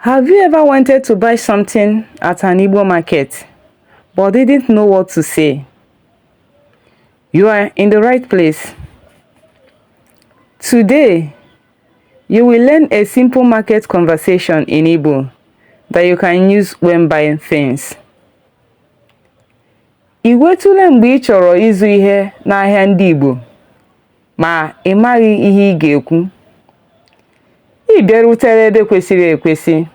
Have you ever wanted to buy something at an Igbo market but didn't know what to say? You are in the right place. Today, you will learn a simple market conversation in Igbo that you can use when buying things. I nwetụla mgbe ị chọrọ ịzụ ihe n'ahịa ndị Igbo ma ị maghị ihe ị ga-ekwu? Ị bịarutere ebe kwesịrị ekwesị.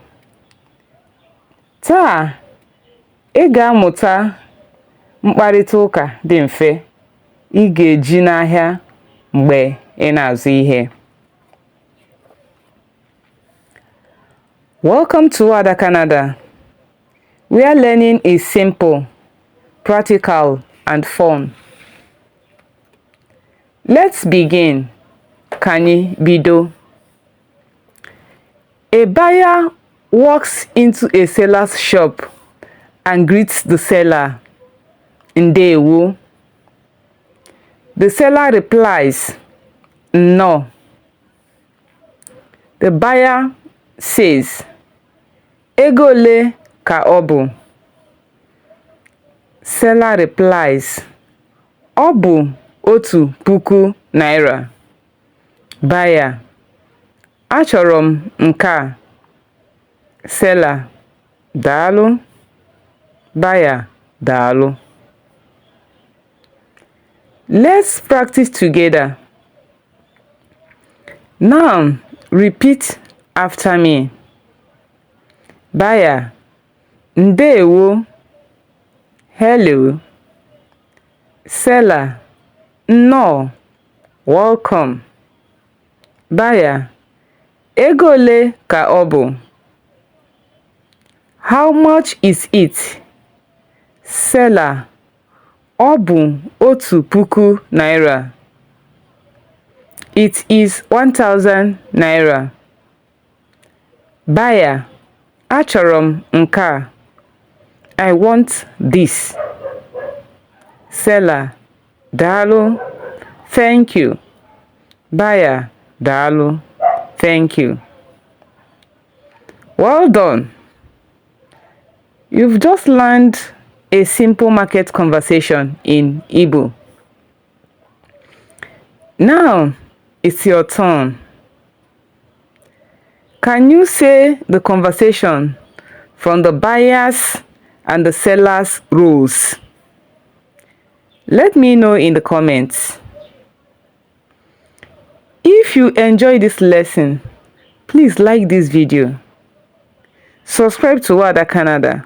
Taa, ị ga-amụta mkparịta ụka dị mfe ị ga-eji n'ahịa mgbe ị na-azụ ihe. Welcome to Ada Canada, where learning is simple, practical, and fun. Let's begin. Ka anyị bido. A buyer walks into a seller's shop and greets the seller, "Ndewo." The seller replies, "No." The buyer says, "Ego ole ka ọ bụ?" Seller replies, "Ọ bụ otu puku naira." Buyer, "Achọrọ m nke a." Seller, "Daalụ." Buyer, "Daalụ." Let's practice together. Now, repeat after me. Buyer, "Ndewo." Hello. Seller, "No." Welcome. Buyer, "Ego ole ka ọ bụ?" How much is it? Seller, "Ọ bụ otu puku naira." It is 1,000 naira. Buyer, "Achọrọ m nke a." I want this. Seller, "Daalụ." Thank you. Buyer, "Daalụ." Thank you. Well done. You've just learned a simple market conversation in Igbo. Now, it's your turn. Can you say the conversation from the buyers and the sellers' roles? Let me know in the comments. If you enjoy this lesson, please like this video. Subscribe to Ada Canada.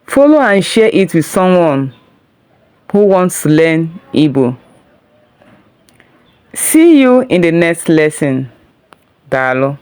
Follow and share it with someone who wants to learn Igbo. See you in the next lesson. Daalụ.